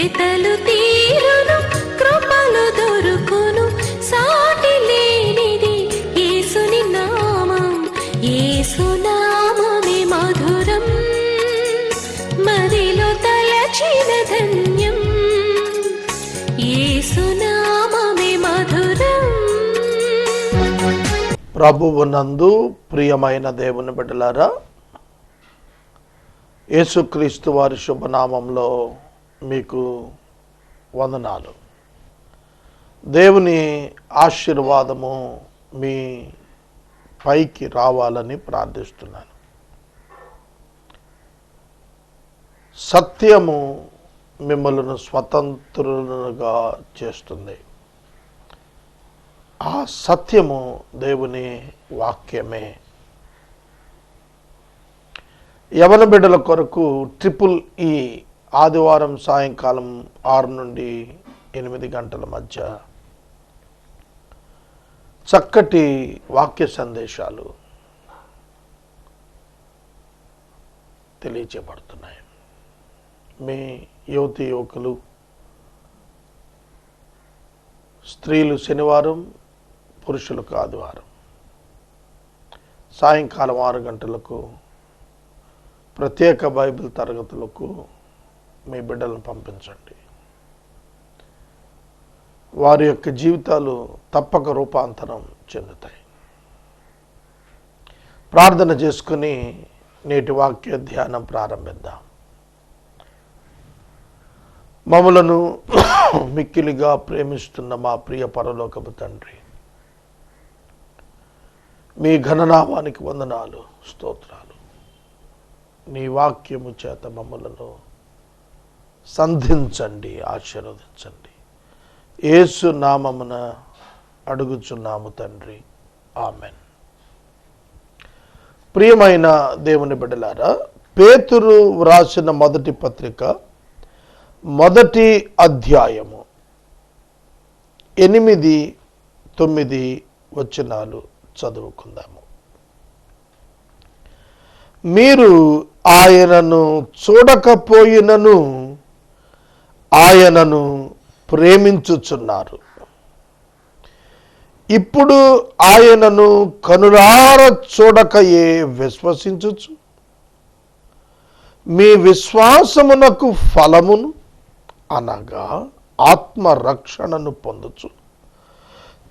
వెతలు తీరును కృపలు దొరుకును సాటి లేనిది యేసుని నామం యేసునామమే మధురం మదిలో తలచిన ధన్యం యేసునామమే మధురం. ప్రభువునందు ప్రియమైన దేవుని బిడ్డలారా, యేసుక్రీస్తు వారి శుభనామంలో మీకు వందనాలు. దేవుని ఆశీర్వాదము మీ పైకి రావాలని ప్రార్థిస్తున్నాను. సత్యము మిమ్మల్ని స్వతంత్రులుగా చేస్తుంది. ఆ సత్యము దేవుని వాక్యమే. యవన బిడ్డల కొరకు ట్రిపుల్ ఆదివారం సాయంకాలం 6 నుండి 8 గంటల మధ్య చక్కటి వాక్య సందేశాలు తెలియచేయబడుతున్నాయి. మీ యువతి యువకులు, స్త్రీలు శనివారం, పురుషులకు ఆదివారం సాయంకాలం 6 గంటలకు ప్రత్యేక బైబిల్ తరగతులకు మీ బిడ్డలను పంపించండి. వారి యొక్క జీవితాలు తప్పక రూపాంతరం చెందుతాయి. ప్రార్థన చేసుకుని నేటి వాక్య ధ్యానం ప్రారంభిద్దాం. మమ్మలను మిక్కిలిగా ప్రేమిస్తున్న మా ప్రియ పరలోకపు తండ్రి, మీ ఘననామానికి వందనాలు, స్తోత్రాలు. నీ వాక్యము చేత మమ్మలను సంధించండి, ఆశీర్వదించండి. యేసు నామమున అడుగుచున్నాము తండ్రి, ఆమెన్. ప్రియమైన దేవుని బిడ్డలారా, పేతురు వ్రాసిన మొదటి పత్రిక 1వ అధ్యాయము 8, 9 వచనాలు చదువుకుందాము. మీరు ఆయనను చూడకపోయినను ఆయనను ప్రేమించుచున్నారు. ఇప్పుడు ఆయనను కనులార చూడకయే విశ్వసించుచు మీ విశ్వాసమునకు ఫలమును అనగా ఆత్మరక్షణను పొందుచు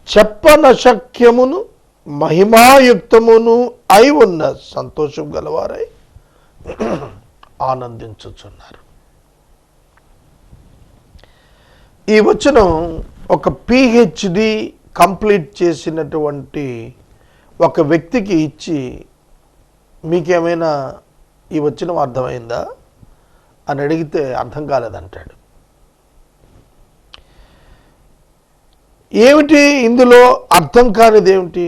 చెప్పనశక్యమును మహిమాయుక్తమును అయి ఉన్న సంతోషం గలవారై ఆనందించుచున్నారు. ఈ వచనం ఒక PhD కంప్లీట్ చేసినటువంటి ఒక వ్యక్తికి ఇచ్చి, మీకేమైనా ఈ వచనం అర్థమైందా అని అడిగితే అర్థం కాలేదంటాడు. ఏమిటి ఇందులో అర్థం కానిది ఏమిటి?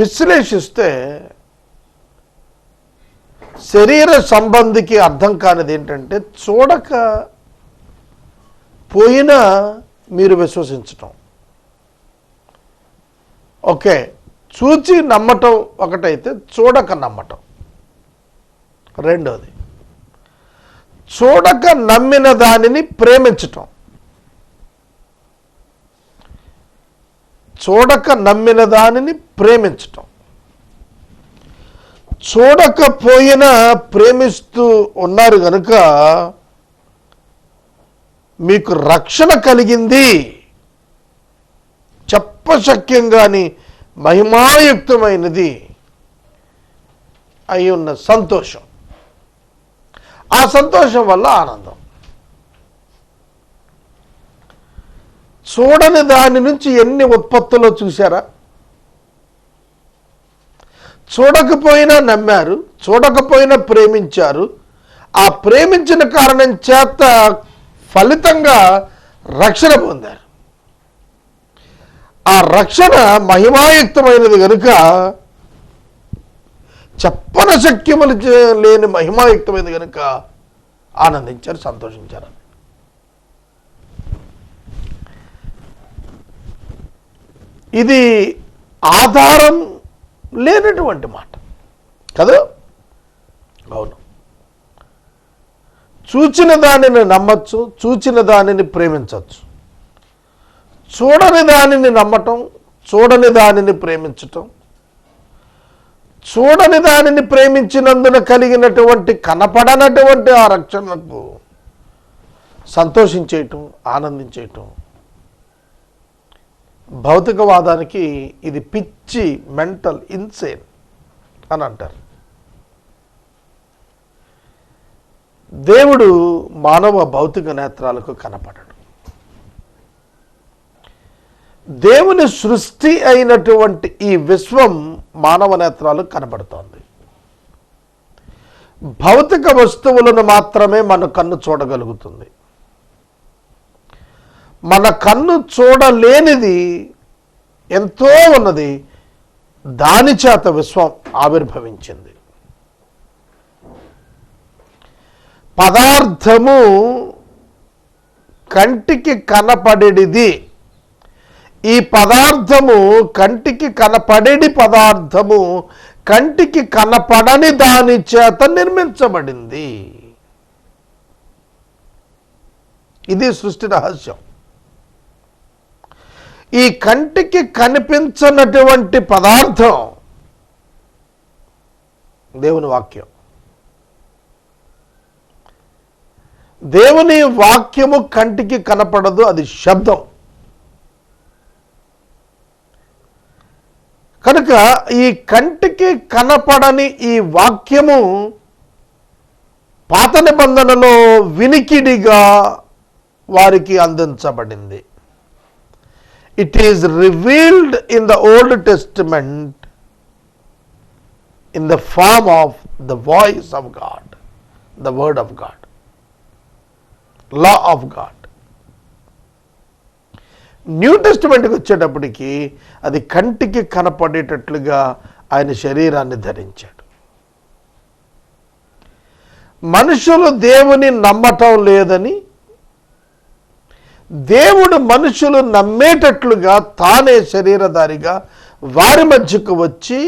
విశ్లేషిస్తే శరీర సంబంధికి అర్థం కానిది ఏంటంటే, చూడక పోయినా మీరు విశ్వసించటం. ఓకే, చూచి నమ్మటం ఒకటైతే, చూడక నమ్మటం రెండోది. చూడక నమ్మిన దానిని ప్రేమించటం. చూడక నమ్మిన దానిని ప్రేమించటం. చూడకపోయినా ప్రేమిస్తూ ఉన్నారు కనుక మీకు రక్షణ కలిగింది. చెప్పశక్యంగాని మహిమాయుక్తమైనది అయి ఉన్న సంతోషం. ఆ సంతోషం వల్ల ఆనందం. చూడని దాని నుంచి ఎన్ని ఉత్పత్తులో చూశారా? చూడకపోయినా నమ్మారు, చూడకపోయినా ప్రేమించారు. ఆ ప్రేమించిన కారణం చేత ఫలితంగా రక్షణ పొందారు. ఆ రక్షణ మహిమాయుక్తమైనది కనుక, చెప్పనశక్యములు లేని మహిమాయుక్తమైనది కనుక ఆనందించారు, సంతోషించారు. ఇది ఆధారం లేనటువంటి మాట కదా. అవును, చూచిన దానిని నమ్మచ్చు, చూచిన దానిని ప్రేమించవచ్చు. చూడని దానిని నమ్మటం, చూడని దానిని ప్రేమించటం, చూడని దానిని ప్రేమించినందున కలిగినటువంటి కనపడనటువంటి ఆ రక్షణకు సంతోషించేయటం, ఆనందించేయటం. భౌతికవాదానికి ఇది పిచ్చి, మెంటల్ ఇన్సేన్ అని అంటారు. దేవుడు మానవ భౌతిక నేత్రాలకు కనపడడు. దేవుని సృష్టి అయినటువంటి ఈ విశ్వం మానవ నేత్రాలకు కనపడుతోంది. భౌతిక వస్తువులను మాత్రమే మన కన్ను చూడగలుగుతుంది. మన కన్ను చూడలేనిది ఎంతో ఉన్నది, దాని చేత విశ్వం ఆవిర్భవించింది. పదార్థము కంటికి కనపడేది, ఈ పదార్థము కంటికి కనపడేది పదార్థము కంటికి కనపడని దాని చేత నిర్మించబడింది. ఇది సృష్టి రహస్యం. ఈ కంటికి కనిపించనటువంటి పదార్థం దేవుని వాక్యం. దేవుని వాక్యము కంటికి కనపడదు, అది శబ్దం. కనుక ఈ కంటికి కనపడని ఈ వాక్యము పాత నిబంధనలో వినికిడిగా వారికి అందించబడింది. It is revealed in the old testament in the form of the voice of God, the word of God, law of God. New టెస్టిమెంట్కి వచ్చేటప్పటికి అది కంటికి కనపడేటట్లుగా ఆయన శరీరాన్ని ధరించాడు. మనుషులు దేవుని నమ్మటం లేదని, దేవుడు మనుషులు నమ్మేటట్లుగా తానే శరీరధారిగా వారి మధ్యకు వచ్చి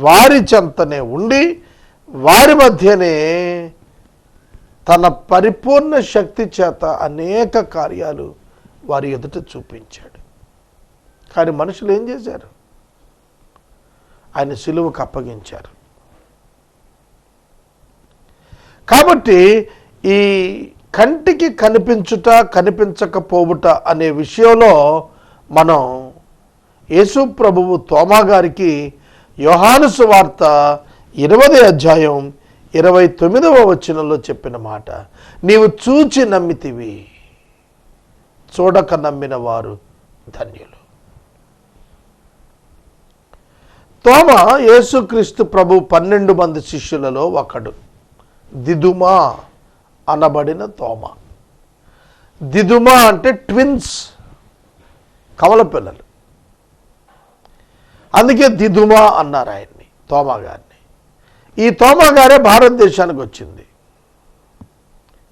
వారి చెంతనే ఉండి వారి మధ్యనే తన పరిపూర్ణ శక్తి చేత అనేక కార్యాలు వారి ఎదుట చూపించాడు. కానీ మనుషులు ఏం చేశారు? ఆయన సిలువకు అప్పగించారు. కాబట్టి ఈ కంటికి కనిపించుట కనిపించకపోవుట అనే విషయంలో మనం యేసు ప్రభువు తోమా గారికి యోహాను సువార్త 20వ అధ్యాయం 29వ వచనంలో చెప్పిన మాట, నీవు చూచి నమ్మితివి, చూడక నమ్మిన వారు ధన్యులు. తోమా యేసుక్రీస్తు ప్రభు 12 మంది శిష్యులలో ఒకడు. దిదుమా అనబడిన తోమా. దిదుమా అంటే ట్విన్స్, కవల పిల్లలు. అందుకే దిదుమా అన్నారు ఆయన్ని, తోమా గారిని. ఈ తోమా గారే భారతదేశానికి వచ్చింది.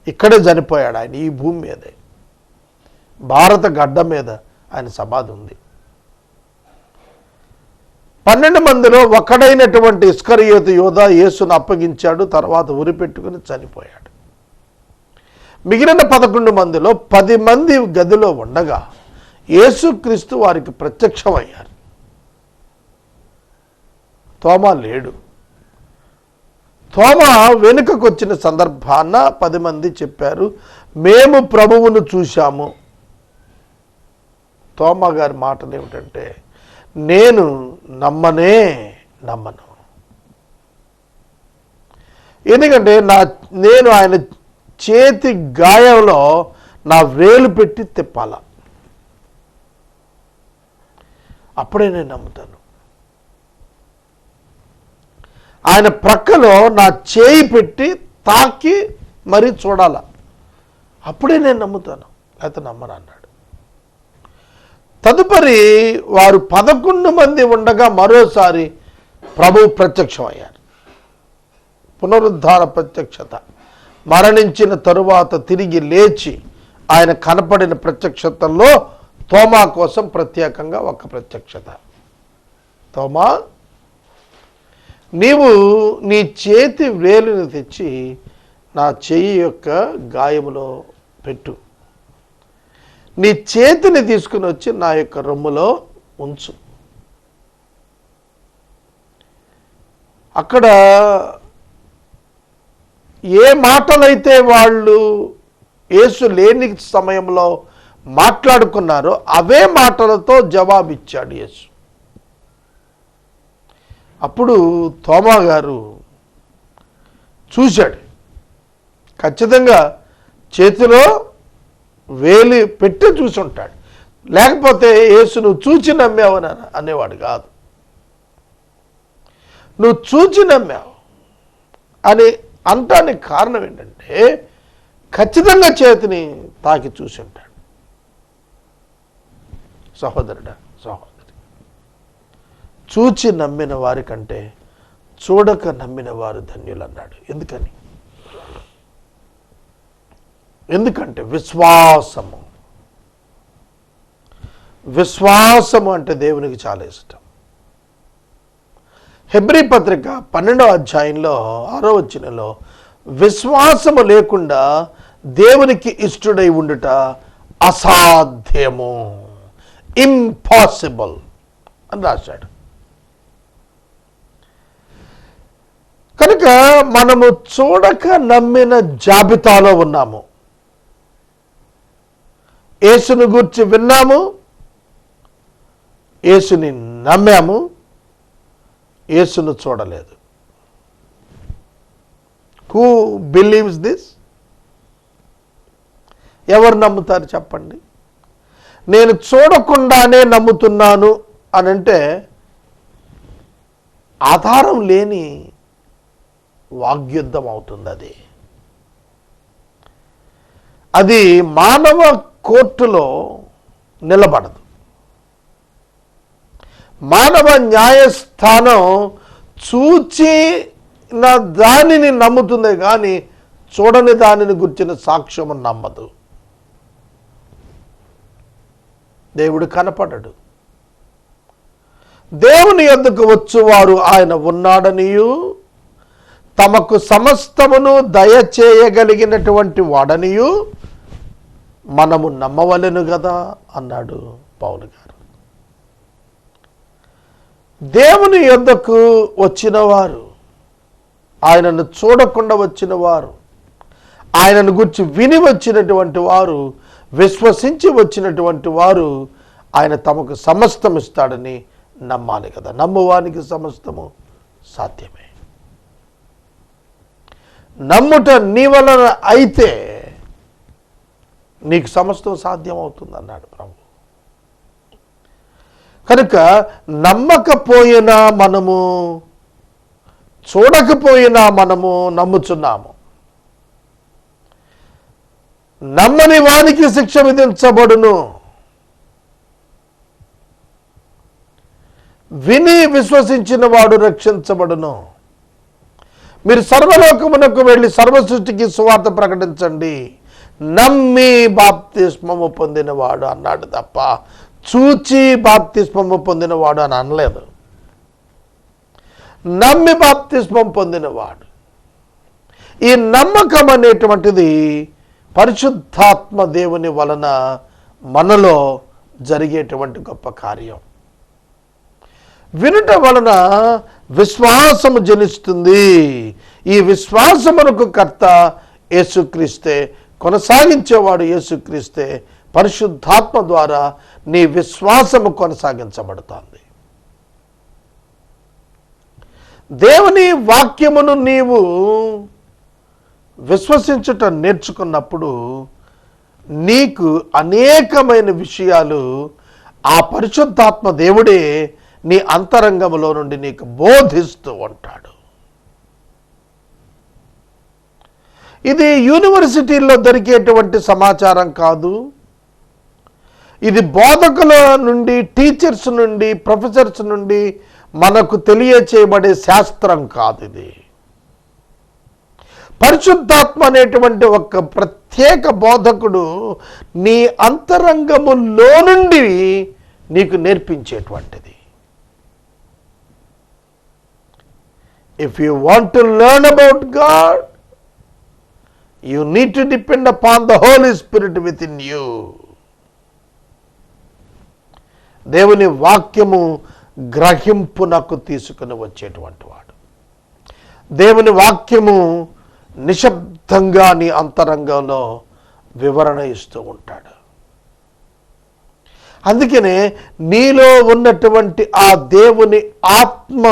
ఇక్కడే చనిపోయాడు ఆయన, ఈ భూమి మీదే, భారత గడ్డ మీద ఆయన సమాధి ఉంది. 12 మందిలో ఒకడైనటువంటి ఇస్కరియోతు యోధా యేసును అప్పగించాడు, తర్వాత ఉరిపెట్టుకుని చనిపోయాడు. మిగిలిన 11 మందిలో 10 మంది గదిలో ఉండగా యేసుక్రీస్తు వారికి ప్రత్యక్షమయ్యారు. తోమా లేడు. తోమా వెనుకకు వచ్చిన సందర్భాన 10 మంది చెప్పారు, మేము ప్రభువును చూశాము. తోమా గారి మాటలు ఏమిటంటే, నేను నమ్మను. ఎందుకంటే నేను ఆయన చేతి గాయంలో నా వేలు పెట్టి తిప్పాల, అప్పుడే నేను నమ్ముతాను. ఆయన ప్రక్కలో నా చేయి పెట్టి తాకి మరీ చూడాల, అప్పుడే నేను నమ్ముతాను, లేకపోతే నమ్మను అన్నాడు. తదుపరి వారు 11 మంది ఉండగా మరోసారి ప్రభువు ప్రత్యక్షమయ్యారు. పునరుద్ధార ప్రత్యక్షత. మరణించిన తరువాత తిరిగి లేచి ఆయన కనపడిన ప్రత్యక్షతల్లో తోమా కోసం ప్రత్యేకంగా ఒక ప్రత్యక్షత. తోమా, నీవు నీ చేతి వేలుని తెచ్చి నా చెయ్యి యొక్క గాయములో పెట్టు, నీ చేతిని తీసుకుని వచ్చి నా యొక్క రొమ్ములో ఉంచు. అక్కడ ఏ మాటలైతే వాళ్ళు యేసు లేని సమయంలో మాట్లాడుకున్నారో అవే మాటలతో జవాబిచ్చాడు యేసు. అప్పుడు తోమా గారు చూశాడు, ఖచ్చితంగా చేతిలో వేలి పెట్టి చూసి ఉంటాడు, లేకపోతే యేసు నువ్వు చూచి నమ్మావు అనేవాడు కాదు. నువ్వు చూచి నమ్మావు అని అంటానికి కారణం ఏంటంటే ఖచ్చితంగా చేతిని తాకి చూసి ఉంటాడు. సహోదరుడా, సహోదరి, చూచి నమ్మిన వారి కంటే చూడక నమ్మిన వారు ధన్యులు అన్నాడు. ఎందుకంటే విశ్వాసము అంటే దేవునికి చాలా ఇష్టం. హెబ్రీ పత్రిక 12వ అధ్యాయంలో 6వ వచనంలో విశ్వాసము లేకుండా దేవునికి ఇష్టడై ఉండుట అసాధ్యము, ఇంపాసిబుల్ అని రాశాడు. కనుక మనము చూడక నమ్మిన జాబితాలో ఉన్నాము. యేసును గూర్చి విన్నాము, యేసుని నమ్మాము, యేసును చూడలేదు. Who believes this? ఎవరు నమ్ముతారు చెప్పండి? నేను చూడకుండానే నమ్ముతున్నాను అని అంటే ఆధారం లేని వాగ్యుద్ధం అవుతుంది. అది మానవ కోర్టులో నిలబడదు. మానవ న్యాయస్థానం చూచిన దానిని నమ్ముతుంది కానీ చూడని దానిని గుర్చిన సాక్ష్యము నమ్మదు. దేవుడు కనపడడు. దేవుని యొద్దకు వచ్చువారు ఆయన ఉన్నాడనియు తమకు సమస్తమును దయచేయగలిగినటువంటి వాడనియు మనము నమ్మవలెను కదా అన్నాడు పౌలు గారు. దేవుని యొద్దకు వచ్చిన వారు, ఆయనను చూడకుండా వచ్చిన వారు, ఆయనను గురించి విని వచ్చినటువంటి వారు, విశ్వసించి వచ్చినటువంటి వారు ఆయన తమకు సమస్తం ఇస్తాడని నమ్మాలి కదా. నమ్మువానికి సమస్తము సాధ్యమే. నమ్ముట నీ వలన అయితే నీకు సమస్తం సాధ్యమవుతుంది అన్నాడు ప్రభు. కనుక నమ్మకపోయినా మనము, చూడకపోయినా మనము నమ్ముచున్నాము. నమ్మని వానికి శిక్ష విధించబడును, విని విశ్వసించిన వాడు రక్షించబడును. మీరు సర్వలోకమునకు వెళ్ళి సర్వసృష్టికి సువార్త ప్రకటించండి, నమ్మి బాప్తిస్మము పొందినవాడు అన్నాడు తప్ప చూచి బాప్తిస్మము పొందినవాడు అని అనలేదు. నమ్మి బాప్తిస్మం పొందినవాడు. ఈ నమ్మకం అనేటువంటిది పరిశుద్ధాత్మ దేవుని వలన మనలో జరిగేటువంటి గొప్ప కార్యం. వినుట వలన విశ్వాసము జనిస్తుంది. ఈ విశ్వాసమునకు కర్త యేసుక్రీస్తే, కొనసాగించేవాడు యేసుక్రీస్తే. పరిశుద్ధాత్మ ద్వారా నీ విశ్వాసము కొనసాగించబడుతుంది. దేవుని వాక్యమును నీవు విశ్వసించుట నేర్చుకున్నప్పుడు నీకు అనేకమైన విషయాలు ఆ పరిశుద్ధాత్మ దేవుడే నీ అంతరంగములో నుండి నీకు బోధిస్తూ ఉంటాడు. ఇది యూనివర్సిటీల్లో దొరికేటువంటి సమాచారం కాదు. ఇది బోధకుల నుండి, టీచర్స్ నుండి, ప్రొఫెసర్స్ నుండి మనకు తెలియచేయబడే శాస్త్రం కాదు. ఇది పరిశుద్ధాత్మ అనేటువంటి ఒక ప్రత్యేక బోధకుడు నీ అంతరంగములో నుండి నీకు నేర్పించేటువంటిది. If you want to learn about God, you need to depend upon the Holy Spirit within you. దేవుని వాక్యము గ్రహింపునకు తీసుకుని వచ్చేటువంటి వాడు. దేవుని వాక్యము నిశ్శబ్దంగా నీ అంతరంగంలో వివరణ ఇస్తూ ఉంటాడు. అందుకనే నీలో ఉన్నటువంటి ఆ దేవుని ఆత్మ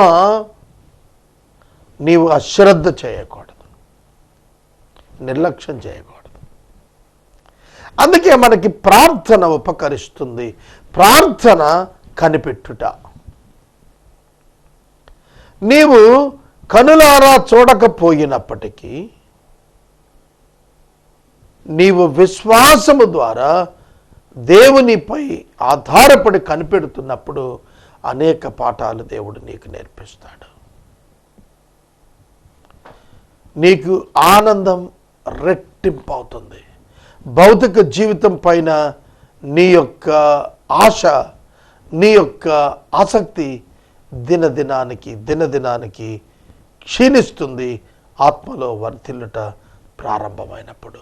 నీవు అశ్రద్ధ చేయకూడదు, నిర్లక్ష్యం చేయకూడదు. అందుకే మనకి ప్రార్థన ఉపకరిస్తుంది. ప్రార్థన కనిపెట్టుట. నీవు కనులారా చూడకపోయినప్పటికీ నీవు విశ్వాసము ద్వారా దేవునిపై ఆధారపడి కనిపెడుతున్నప్పుడు అనేక పాఠాలు దేవుడు నీకు నేర్పిస్తాడు. నీకు ఆనందం రెట్టింపు అవుతుంది. భౌతిక జీవితం పైన నీ యొక్క ఆశ, నీ యొక్క ఆసక్తి దినదినానికి క్షీణిస్తుంది ఆత్మలో వర్ధిల్లుట ప్రారంభమైనప్పుడు.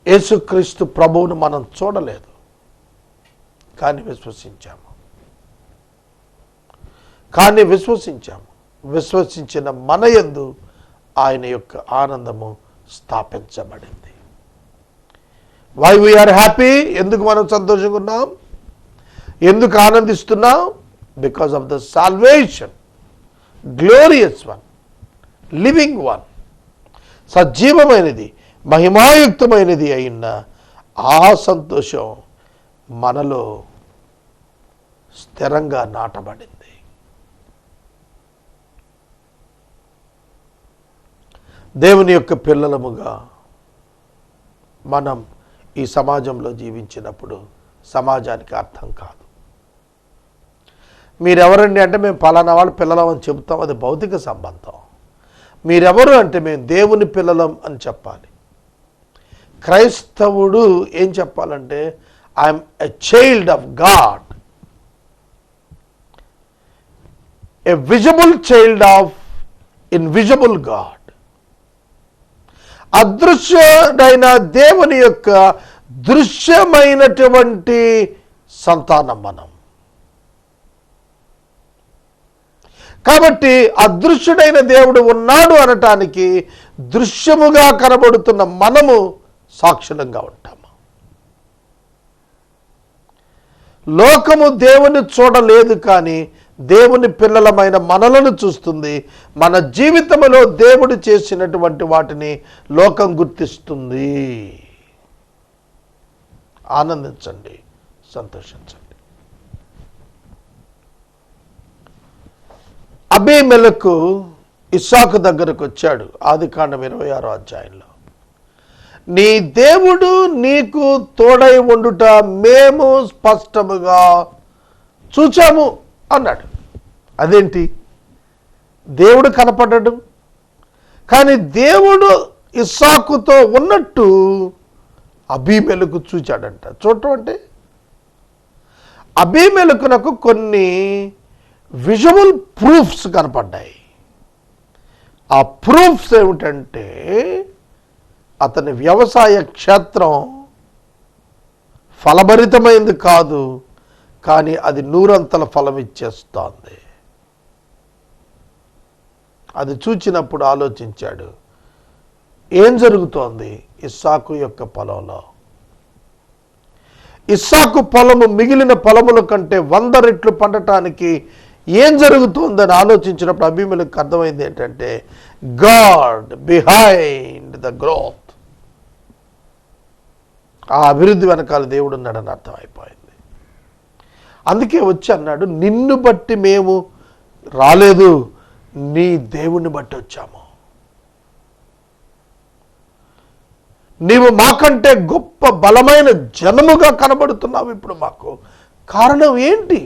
యేసుక్రీస్తు ప్రభువును మనం చూడలేదు, కానీ విశ్వసించాము. విశ్వసించిన మన యందు ఆయన యొక్క ఆనందము స్థాపించబడింది. Why we are happy? ఎందుకు మనం సంతోషంగా ఉన్నాం? ఎందుకు ఆనందిస్తున్నాం? Because of the salvation, glorious one, living one, సజీవమైనది, మహిమాయుక్తమైనది అయిన ఆ సంతోషం మనలో స్థిరంగా నాటబడింది. దేవుని యొక్క పిల్లలముగా మనం ఈ సమాజంలో జీవించినప్పుడు సమాజానికి అర్థం కాదు. మీరెవరండి అంటే మేము పలానా వాళ్ళు పిల్లలం అని చెబుతాం, అది భౌతిక సంబంధం. మీరెవరు అంటే మేము దేవుని పిల్లలం అని చెప్పాలి. క్రైస్తవుడు ఏం చెప్పాలంటే I'm a child of God, a visible child of invisible God. అదృశ్యుడైన దేవుని యొక్క దృశ్యమైనటువంటి సంతానం మనం. కాబట్టి అదృశ్యుడైన దేవుడు ఉన్నాడు అనటానికి దృశ్యముగా కనబడుతున్న మనము సాక్షులంగా ఉంటాము. లోకము దేవుని చూడలేదు, కానీ దేవుని పిల్లలమైన మనలను చూస్తుంది. మన జీవితంలో దేవుడు చేసినటువంటి వాటిని లోకం గుర్తిస్తుంది. ఆనందించండి, సంతోషించండి. అబీమెలెకు ఇస్సాకు దగ్గరకు వచ్చాడు. ఆదికాండం 26వ అధ్యాయంలో, నీ దేవుడు నీకు తోడై ఉండుట మేము స్పష్టముగా చూచాము అన్నాడు. అదేంటి? దేవుడు కనపడ్డాడు, కానీ దేవుడు ఇస్సాకుతో ఉన్నట్టు అబీమెలెకు చూచాడంట. చూడటం అంటే అబీమెలెకునకు కొన్ని విజువల్ ప్రూఫ్స్ కనపడ్డాయి. ఆ ప్రూఫ్స్ ఏమిటంటే అతని వ్యవసాయ క్షేత్రం ఫలభరితమైంది కాదు, కానీ అది 100 ఫలం ఇచ్చేస్తోంది. అది చూచినప్పుడు ఆలోచించాడు, ఏం జరుగుతోంది ఇస్సాకు యొక్క పొలంలో? ఇస్సాకు పొలము మిగిలిన పొలముల కంటే 100 రెట్లు పండటానికి ఏం జరుగుతుందని ఆలోచించినప్పుడు అబీమెలెకుకు అర్థమైంది ఏంటంటే గాడ్ బిహైండ్ ద గ్రోత్. ఆ అభివృద్ధి వెనకాల దేవుడు ఉన్నాడని అర్థమైపోయింది. అందుకే వచ్చి అన్నాడు, నిన్ను బట్టి మేము రాలేదు, నీ దేవుణ్ణి బట్టి వచ్చాము. నీవు మాకంటే గొప్ప బలమైన జనముగా కనబడుతున్నావు ఇప్పుడు మాకు. కారణం ఏంటి?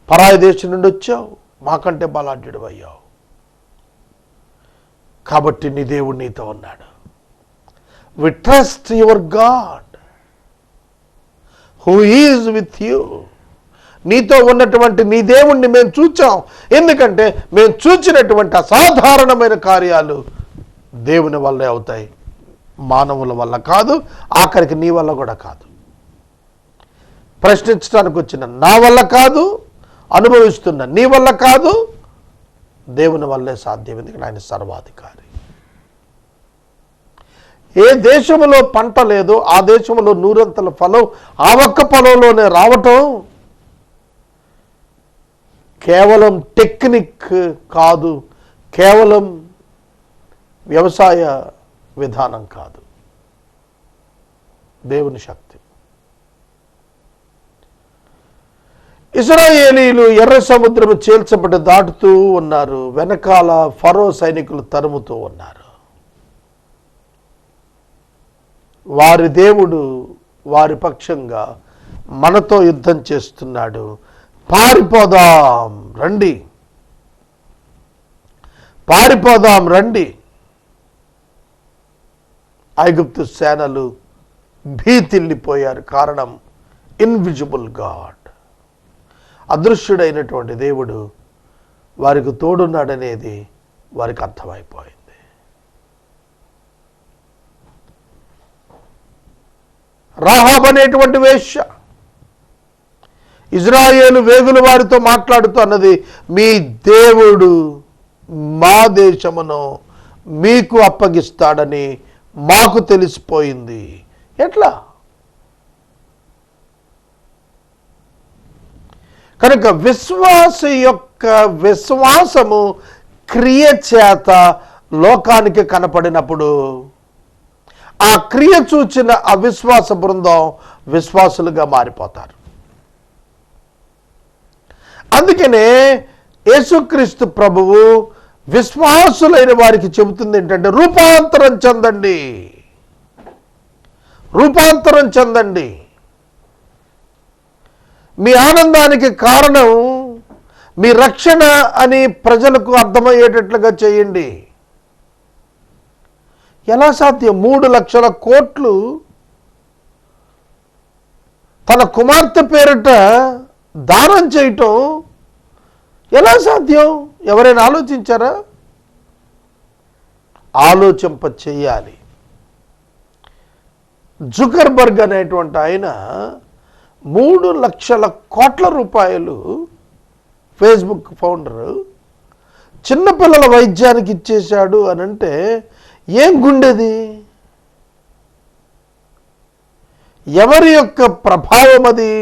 పరాయి దేశం నుండి వచ్చావు, మాకంటే బలాఢ్యుడు అయ్యావు, కాబట్టి నీ దేవుడు నీతో ఉన్నాడు. We trust your God who is with you. నీతో ఉన్నటువంటి నీ దేవుణ్ణి మేము చూచాం. ఎందుకంటే మేము చూచినటువంటి అసాధారణమైన కార్యాలు దేవుని వల్లే అవుతాయి, మానవుల వల్ల కాదు, ఆఖరికి నీ వల్ల కూడా కాదు. ప్రశ్నించడానికి వచ్చిన నా వల్ల కాదు, అనుభవిస్తున్న నీ వల్ల కాదు, దేవుని వల్లే సాధ్యం. ఎందుకంటే ఆయన సర్వాధికారి. ఏ దేశంలో పంట లేదో ఆ దేశంలో నూరంతల ఫలం ఆ ఒక్క పొలంలోనే రావటం కేవలం టెక్నిక్ కాదు, కేవలం వ్యవసాయ విధానం కాదు, దేవుని శక్తి. ఇశ్రాయేలీయులు ఎర్ర సముద్రము చీల్చబడి దాటుతూ ఉన్నారు. వెనకాల ఫరో సైనికులు తరుముతూ ఉన్నారు. వారి దేవుడు వారి పక్షంగా మనతో యుద్ధం చేస్తున్నాడు. పారిపోదాం రండి, పారిపోదాం రండి. ఐగుప్తు సేనలు భీతిల్లిపోయారు. కారణం ఇన్విజిబుల్ గాడ్, అదృశ్యుడైనటువంటి దేవుడు వారికి తోడున్నాడనేది వారికి అర్థమైపోయింది. రాహాబ్ అనేటువంటి వేశ్య ఇజ్రాయేలు వేగులు వారితో మాట్లాడుతూ అన్నది, మీ దేవుడు మా దేశమును మీకు అప్పగిస్తాడని మాకు తెలిసిపోయింది. ఎట్లా? కనుక విశ్వాస యొక్క విశ్వాసము క్రియ చేత లోకానికి కనపడినప్పుడు ఆ క్రియ చూచిన అవిశ్వాస బృందం విశ్వాసులుగా మారిపోతారు. అందుకనే యేసుక్రీస్తు ప్రభువు విశ్వాసులైన వారికి చెబుతుంది ఏంటంటే, రూపాంతరం చెందండి, రూపాంతరం చెందండి. మీ ఆనందానికి కారణం మీ రక్షణ అని ప్రజలకు అర్థమయ్యేటట్లుగా చేయండి. ఎలా సాధ్యం? 3 లక్షల కోట్లు తన కుమార్తె పేరిట దానం చేయటం ఎలా సాధ్యం? ఎవరైనా ఆలోచించారా? ఆలోచింప చెయ్యాలి. జుకర్బర్గ్ అనేటువంటి ఆయన 3 లక్షల కోట్ల రూపాయలు, ఫేస్బుక్ ఫౌండరు, చిన్నపిల్లల వైద్యానికి ఇచ్చేశాడు అని అంటే ఏం గుండెది? ఎవరి యొక్క ప్రభావం అది?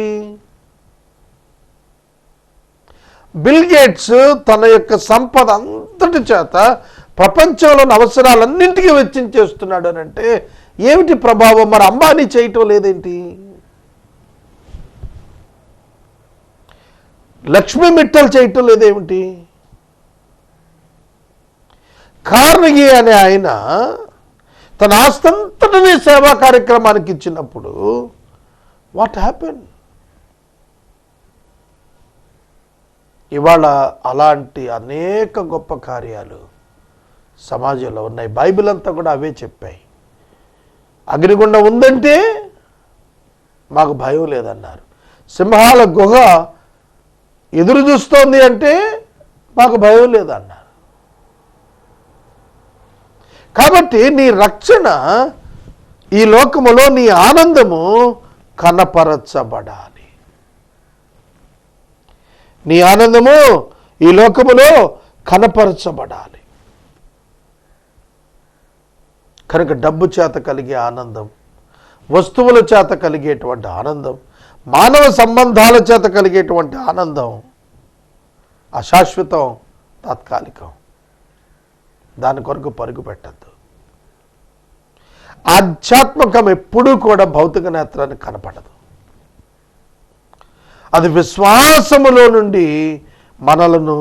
బిల్ గేట్స్ తన యొక్క సంపద అంతటి చేత ప్రపంచంలోని అవసరాలన్నింటికీ వెచ్చించేస్తున్నాడు అని అంటే ఏమిటి ప్రభావం? మరి అంబానీ చేయటం లేదేంటి? లక్ష్మీ మిట్టల్ చేయటం లేదేమిటి? కార్నెగీ అనే ఆయన తన ఆస్తంతటినీ సేవా కార్యక్రమానికి ఇచ్చినప్పుడు వాట్ హ్యాపెన్? ఇవాళ అలాంటి అనేక గొప్ప కార్యాలు సమాజంలో ఉన్నాయి. బైబిల్ అంతా కూడా అవే చెప్పాయి. అగ్నిగుండం ఉందంటే మాకు భయం లేదన్నారు. సింహాల గుహ ఎదురు చూస్తోంది అంటే మాకు భయం లేదన్నారు. కాబట్టి నీ రక్షణ, ఈ లోకములో నీ ఆనందము కనపరచబడాలి. నీ ఆనందము ఈ లోకములో కనపరచబడాలి. కనుక డబ్బు చేత కలిగే ఆనందం, వస్తువుల చేత కలిగేటువంటి ఆనందం, మానవ సంబంధాల చేత కలిగేటువంటి ఆనందం అశాశ్వతం, తాత్కాలికం. దాని కొరకు పరుగు పెట్టద్దు. ఆధ్యాత్మికం ఎప్పుడూ కూడా భౌతిక నేత్రానికి కనపడదు. అది విశ్వాసములో నుండి మనలను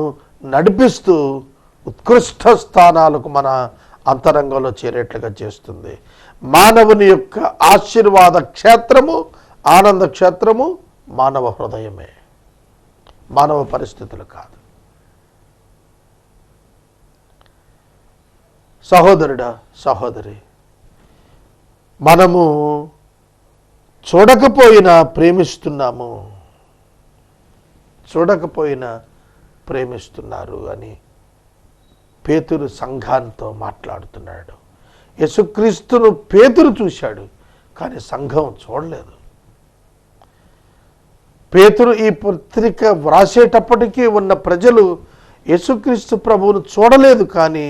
నడిపిస్తూ ఉత్కృష్ట స్థానాలకు మన అంతరంగంలో చేరేట్లుగా చేస్తుంది. మానవుని యొక్క ఆశీర్వాద క్షేత్రము, ఆనంద క్షేత్రము మానవ హృదయమే, మానవ పరిస్థితులు కాదు. సహోదరుడా, సహోదరి, మనము చూడకపోయినా ప్రేమిస్తున్నాము. చూడకపోయినా ప్రేమిస్తున్నారు అని పేతురు సంఘంతో మాట్లాడుతున్నాడు. యేసుక్రీస్తును పేతురు చూశాడు, కానీ సంఘం చూడలేదు. పేతురు ఈ పత్రిక వ్రాసేటప్పటికీ ఉన్న ప్రజలు యేసుక్రీస్తు ప్రభువును చూడలేదు, కానీ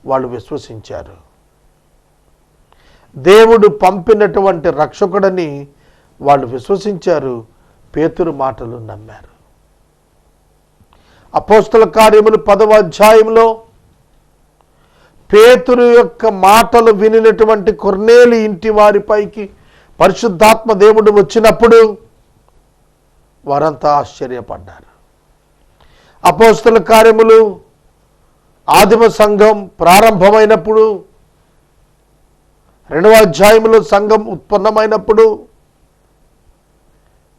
వాళ్ళు విశ్వసించారు. దేవుడు పంపినటువంటి రక్షకుడని వాళ్ళు విశ్వసించారు, పేతురు మాటలు నమ్మారు. అపోస్తల కార్యములు 10వ అధ్యాయంలో పేతురు యొక్క మాటలు వినినటువంటి కొర్నేలి ఇంటి వారిపైకి పరిశుద్ధాత్మ దేవుడు వచ్చినప్పుడు వారంతా ఆశ్చర్యపడ్డారు. అపోస్తల కార్యములు ఆదిమ సంఘం ప్రారంభమైనప్పుడు, 2వ అధ్యాయంలో సంఘం ఉత్పన్నమైనప్పుడు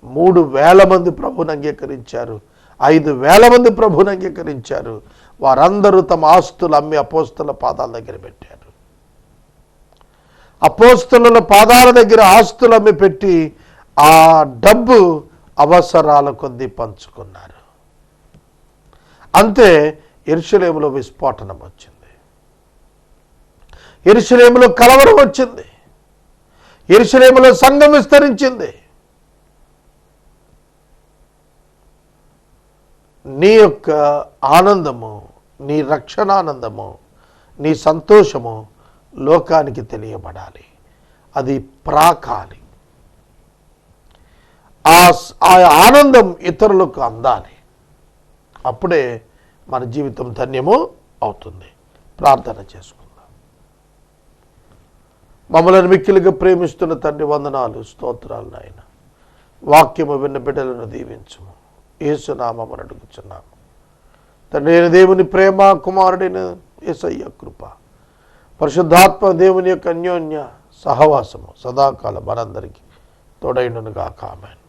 3,000 మంది ప్రభువుని అంగీకరించారు. 5,000 మంది ప్రభువుని అంగీకరించారు. వారందరూ తమ ఆస్తులు అమ్మి అపోస్తల పాదాల దగ్గర పెట్టారు. అపోస్తలుల పాదాల దగ్గర ఆస్తులు అమ్మి పెట్టి ఆ డబ్బు అవసరాల కొద్దీ పంచుకున్నారు. అంతే యెరూషలేములో విస్ఫోటనం వచ్చింది. యెరూషలేములో కలవరం వచ్చింది. యెరూషలేములో సంఘం విస్తరించింది. నీ యొక్క ఆనందము, నీ రక్షణానందము, నీ సంతోషము లోకానికి తెలియబడాలి. అది ప్రాకాలి. ఆ ఆనందం ఇతరులకు అందాలి. అప్పుడే మన జీవితం ధన్యము అవుతుంది. ప్రార్థన చేసుకుందాం. మమ్మల్ని మిక్కిలిగా ప్రేమిస్తున్న తండ్రి, వందనాలు, స్తోత్రాలు నాయన. వాక్యము విన్న బిడ్డలను దీవించుము. యేసు నామమున అడుగుచున్నాము తండ్రి. దేవుని ప్రేమ, కుమారుడైన యేసయ్య కృప, పరిశుద్ధాత్మ దేవుని యొక్క అన్యోన్య సహవాసము సదాకాలం మనందరికీ తోడైండునుగాక. ఆమేన్.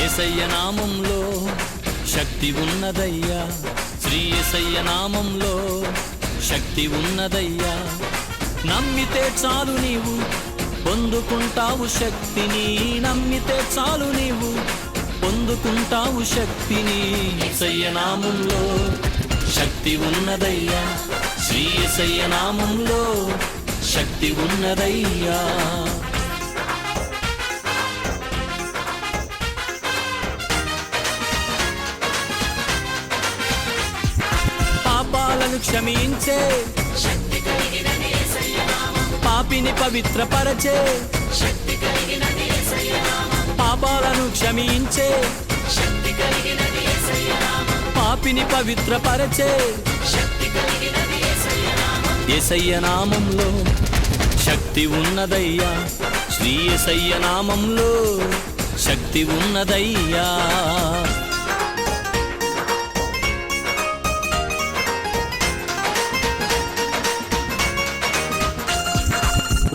యేసయ్య నామంలో శక్తి ఉన్నదయ్యా, శ్రీ యేసయ్య నామంలో శక్తి ఉన్నదయ్యా. నమ్మితే చాలు నీవు పొందుకుంటావు శక్తిని, నమ్మితే చాలు నీవు పొందుకుంటావు శక్తిని. యేసయ్య నామంలో శక్తి ఉన్నదయ్యా, శ్రీ యేసయ్య నామంలో శక్తి ఉన్నదయ్యా. పాపాలను క్షమించే శక్తి కలిగినది యేసయ్య నామం, పాపిని పవిత్రపరచే శక్తి కలిగినది యేసయ్య నామం, పాపాలను క్షమించే శక్తి కలిగినది యేసయ్య నామం, పాపిని పవిత్రపరచే శక్తి కలిగినది యేసయ్య నామం. యేసయ్య నామంలో శక్తి ఉన్నదయ్యా, శ్రీ యేసయ్య నామంలో శక్తి ఉన్నదయ్యా.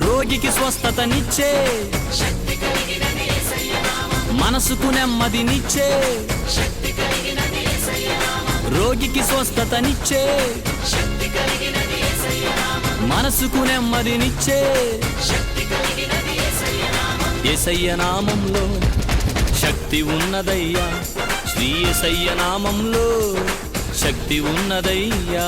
రోగికి స్వస్థతనిచ్చే శక్తి కలిగినది యేసయ్య నామం, మనసుకు నెమ్మదినిచ్చే శక్తి కలిగినది యేసయ్య నామం, రోగికి స్వస్థతనిచ్చే శక్తి కలిగినది యేసయ్య నామం, మనసుకు నెమ్మదినిచ్చే శక్తి కలిగినది యేసయ్య నామం. యేసయ్య నామంలో శక్తి ఉన్నదయ్యా, శ్రీ యేసయ్య నామంలో శక్తి ఉన్నదయ్యా.